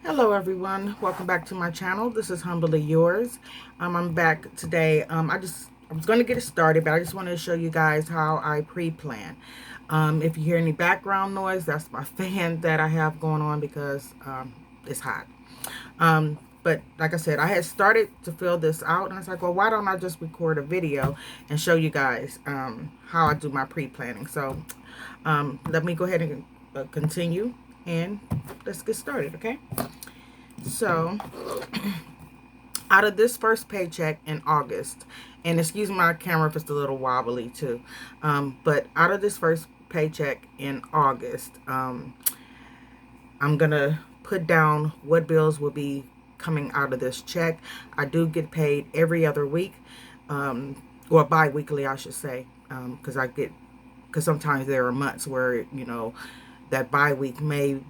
Hello everyone, welcome back to my channel. This is Humbly Yours. I'm back today. I was going to get it started, but I just wanted to show you guys how I pre-plan. If you hear any background noise, that's my fan that I have going on because it's hot. But like I said, I had started to fill this out, and I was like, well, why don't I just record a video and show you guys how I do my pre-planning. So let me go ahead and continue, and let's get started, okay? So out of this first paycheck in August, and excuse my camera if it's a little wobbly too, but out of this first paycheck in August, I'm gonna put down what bills will be coming out of this check. I do get paid every other week, or bi-weekly I should say, because sometimes there are months where that bi-week may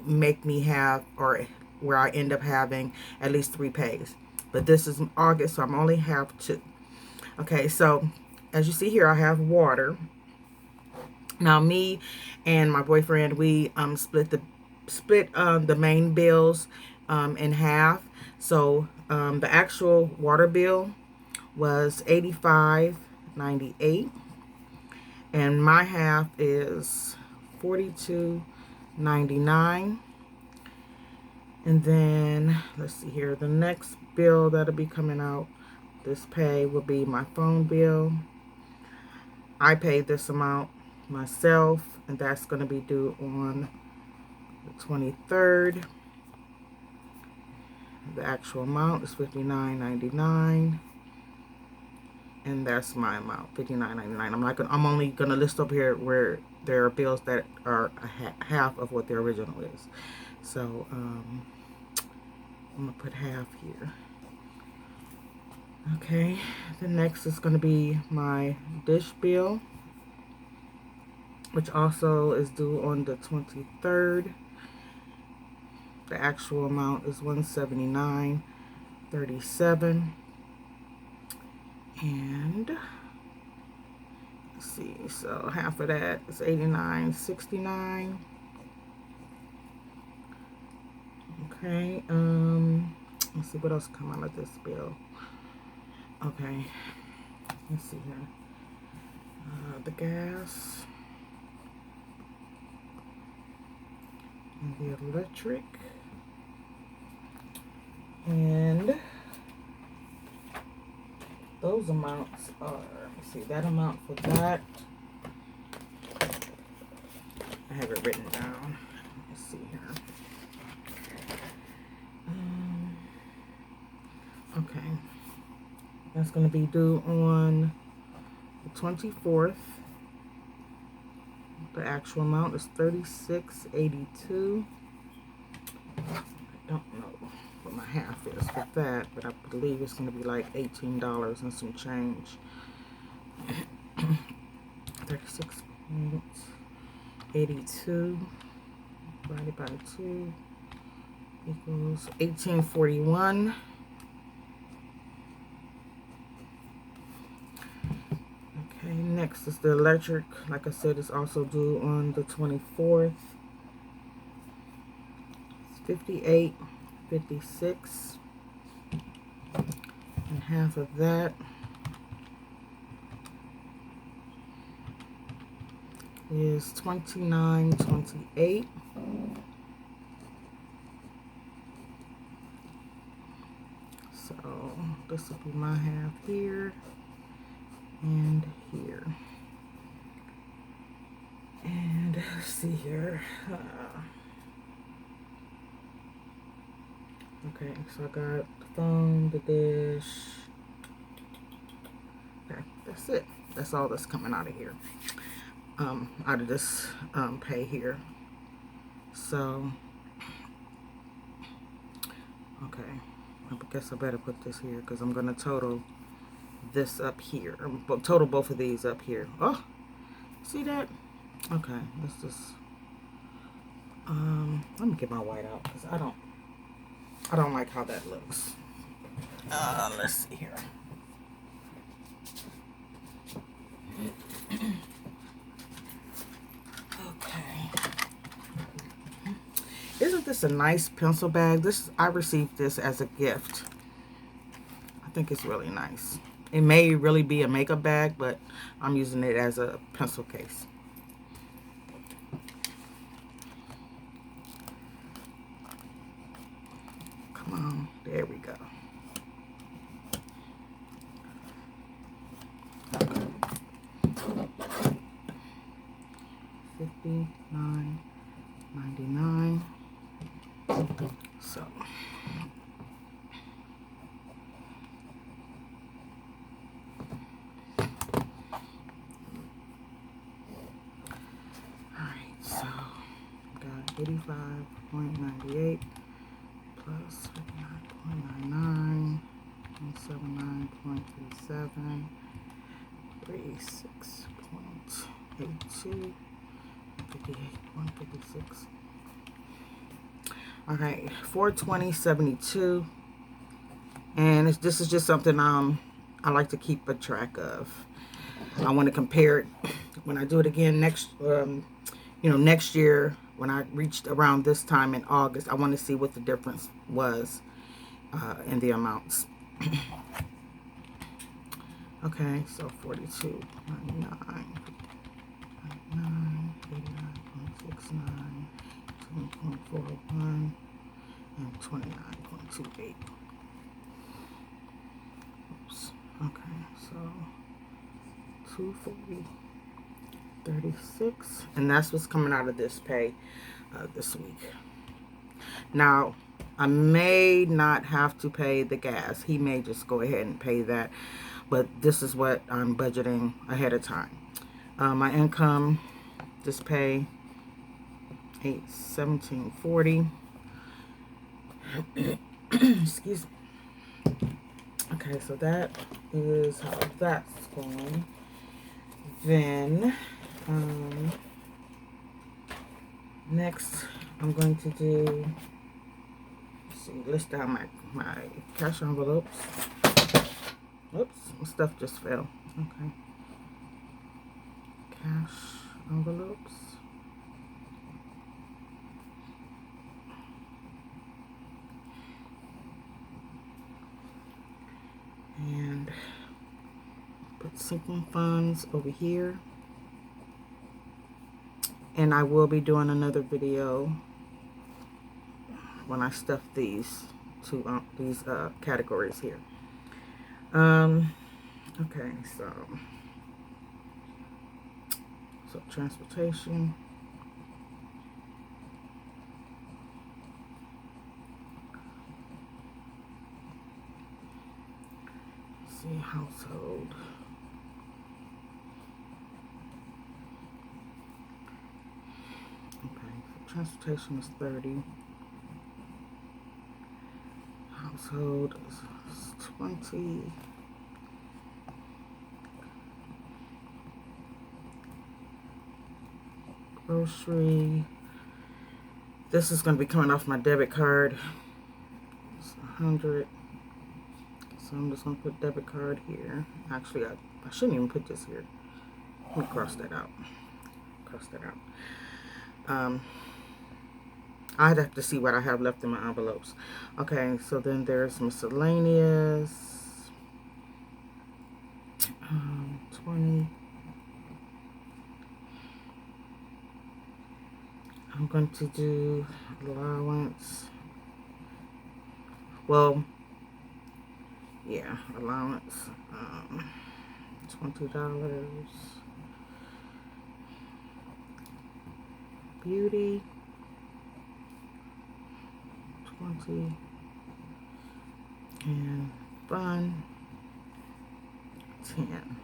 make me have, or where I end up having at least 3 pays. But this is August, so I'm only have 2. Okay, so as you see here, I have water. Now, me and my boyfriend, we split the main bills in half. So the actual water bill was $85.98, and my half is $42.99. And then let's see here, the next bill that'll be coming out, this pay, will be my phone bill. I paid this amount myself, and that's going to be due on the 23rd. The actual amount is $59.99, and that's my amount, $59.99. I'm only going to list up here where there are bills that are half of what the original is. So I'm going to put half here. Okay, the next is going to be my dish bill, which also is due on the 23rd. The actual amount is $179.37. And let's see, so half of that is $89.69. Okay, let's see what else come out of this bill. Okay, let's see here. The gas and the electric, and those amounts are, let's see, that amount for that, I have it written down. Let's see here. Okay, that's going to be due on the 24th. The actual amount is $36.82. I don't know what my half is for that, but I believe it's going to be like $18 and some change. 36.82 divided by 2 equals $18.41. Okay, next is the electric. Like I said, it's also due on the 24th. It's $58.56, and half of that is $29.28. So this will be my half here and here. And let's see here. Okay, so I got the phone, the dish. Okay, that's it. That's all that's coming out of here. Out of this pay here. So, okay. I guess I better put this here because I'm going to total this up here. Total both of these up here. Oh, see that? Okay, let's just let me get my white out because I don't like how that looks. Let's see here. Okay. isn't this a nice pencil bag? I received this as a gift. I think it's really nice. It may really be a makeup bag, but I'm using it as a pencil case. Come on, there we go. $59.99. So alright, so got 85.98 plus 59.99 and 79.37, 36.82, 58.56. Okay, 420.72, and this is just something I like to keep a track of. I want to compare it when I do it again next next year when I reached around this time in August. I want to see what the difference was in the amounts. Okay, so 42.99, 89.69, 7.41, and 29.28. Oops. Okay, so 240.36, and that's what's coming out of this pay this week. Now, I may not have to pay the gas. He may just go ahead and pay that, but this is what I'm budgeting ahead of time. My income, this pay, $17.40. Excuse me. Okay, so that is how that's going. Then, next I'm going to do, let's see, list down my cash envelopes. Oops, my stuff just fell. Okay. Cash envelopes. And put sinking funds over here. And I will be doing another video when I stuff these two categories here. Okay, so transportation. Let's see, household. Okay, so transportation is 30. Household is 20. Grocery. This is going to be coming off my debit card. It's 100. So I'm just going to put debit card here. Actually, I shouldn't even put this here. Let me cross that out. I'd have to see what I have left in my envelopes. Okay, so then there's miscellaneous. 20. I'm going to do allowance. Well, yeah, allowance. $20. Beauty. 20. And fun. 10.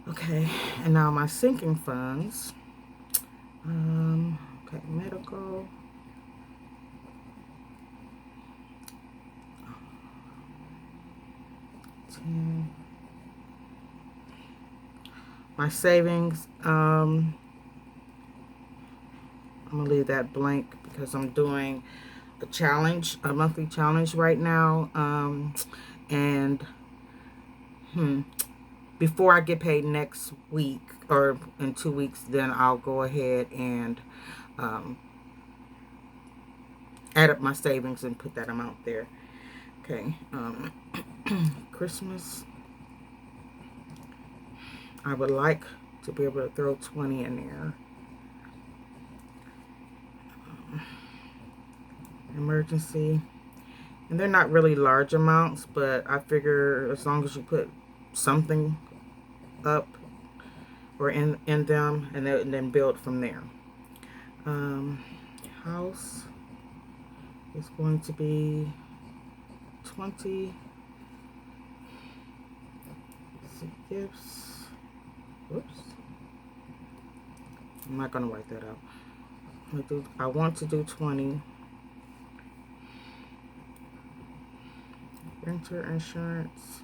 Okay, and now my sinking funds. Okay, medical. My savings, I'm gonna leave that blank because I'm doing a challenge, a monthly challenge right now. And before I get paid next week or in 2 weeks, then I'll go ahead and add up my savings and put that amount there. Okay, Christmas, I would like to be able to throw 20 in there. Emergency, and they're not really large amounts, but I figure as long as you put something up or in them, and then build from there. House is going to be 20. Let's see, gifts. Whoops. I'm not going to write that out. I want to do 20. Renter insurance.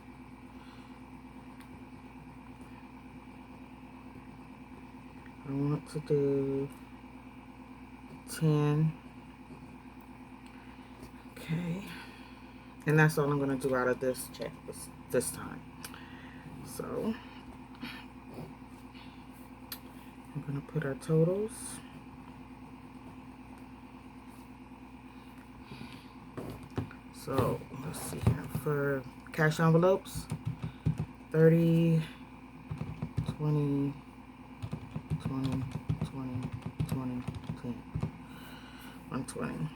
I want to do 10. Okay. And that's all I'm going to do out of this check this time. So, I'm going to put our totals. So, let's see here. For cash envelopes, 30, 20, 20, 20, 20, 10, 120.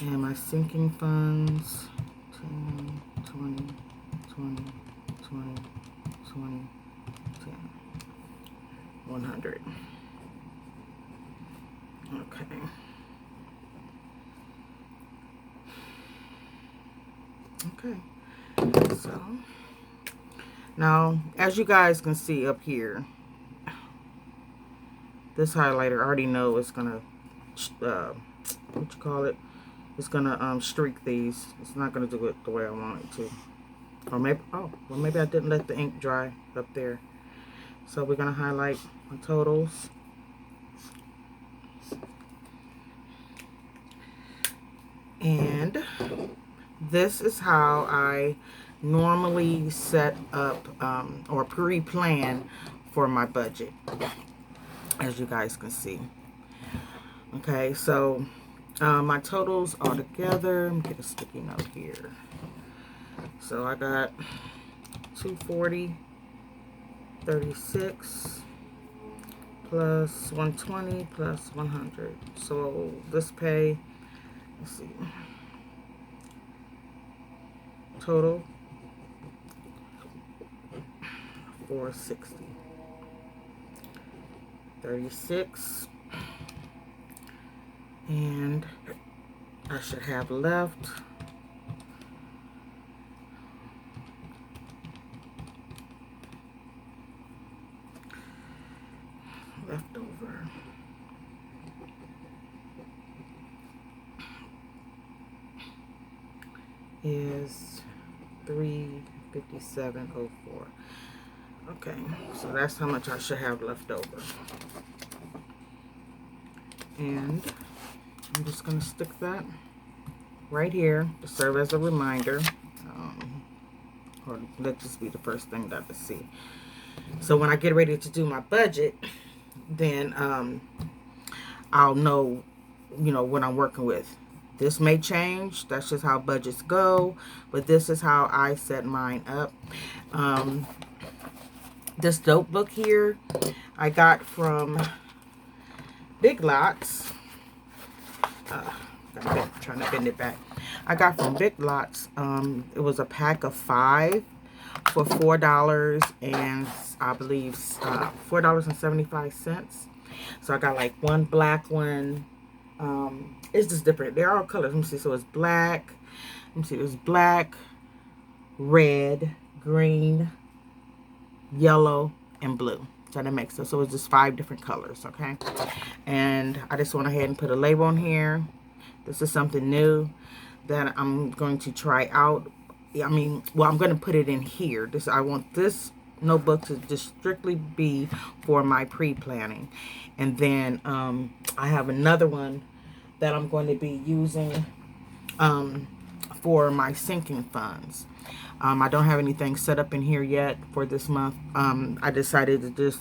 And my sinking funds, 10, 20, 20, 20, 20, 10, 100. Okay. Okay. So, now, as you guys can see up here, this highlighter, I already know it's going to, what you call it? It's going to streak these. It's not going to do it the way I want it to. Or maybe, oh, well, maybe I didn't let the ink dry up there. So we're going to highlight my totals. And this is how I normally set up or pre-plan for my budget, as you guys can see. Okay, so my totals all together, let me get a sticky note here. So I got 240, 36 plus 120 plus 100. So this pay, let's see, total 460, 36, and I should have left over is 357.04. Okay, so that's how much I should have left over. And I'm just going to stick that right here to serve as a reminder. Or let this be the first thing that I see. So when I get ready to do my budget, then I'll know, what I'm working with. This may change. That's just how budgets go. But this is how I set mine up. This notebook here I got from Big Lots. I'm trying to bend it back. I got from Big Lots. It was a pack of 5 for $4 and I believe $4.75. So I got like one black one. It's just different. They're all colors. Let me see. So it's black. Let me see. There's black, red, green, yellow, and blue. So that makes sense. So it's just 5 different colors. Okay. And I just went ahead and put a label on here. This is something new that I'm going to try out. I'm going to put it in here. I want this notebook to just strictly be for my pre-planning. And then I have another one that I'm going to be using for my sinking funds. I don't have anything set up in here yet for this month. I decided to just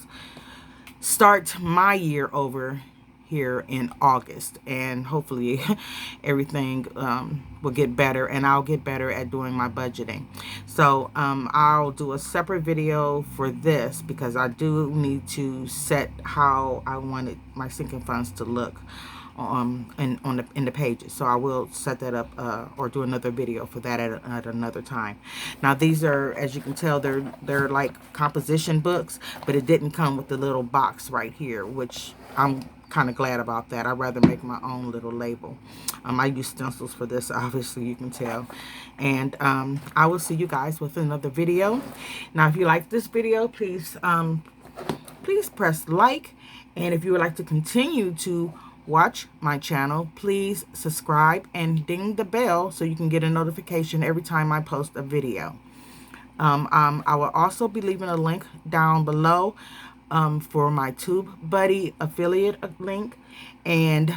start my year over here in August, and hopefully everything will get better, and I'll get better at doing my budgeting. So I'll do a separate video for this because I do need to set how I wanted my sinking funds to look in the pages. So I will set that up or do another video for that at another time. Now these are, as you can tell, they're like composition books, but it didn't come with the little box right here, which I'm kind of glad about that. I'd rather make my own little label. I use stencils for this, obviously, you can tell. And I will see you guys with another video. Now if you like this video, please press like, and if you would like to continue to watch my channel, please subscribe and ding the bell so you can get a notification every time I post a video. I will also be leaving a link down below for my TubeBuddy affiliate link, and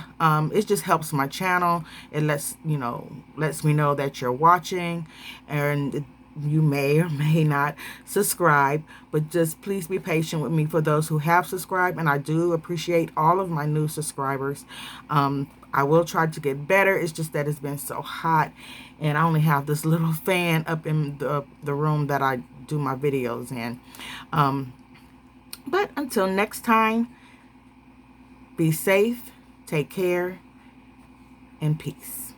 it just helps my channel. It lets me know that you're watching, and you may or may not subscribe, but just please be patient with me for those who have subscribed, and I do appreciate all of my new subscribers. I will try to get better. It's just that it's been so hot, and I only have this little fan up in the room that I do my videos in. But until next time, be safe, take care, and peace.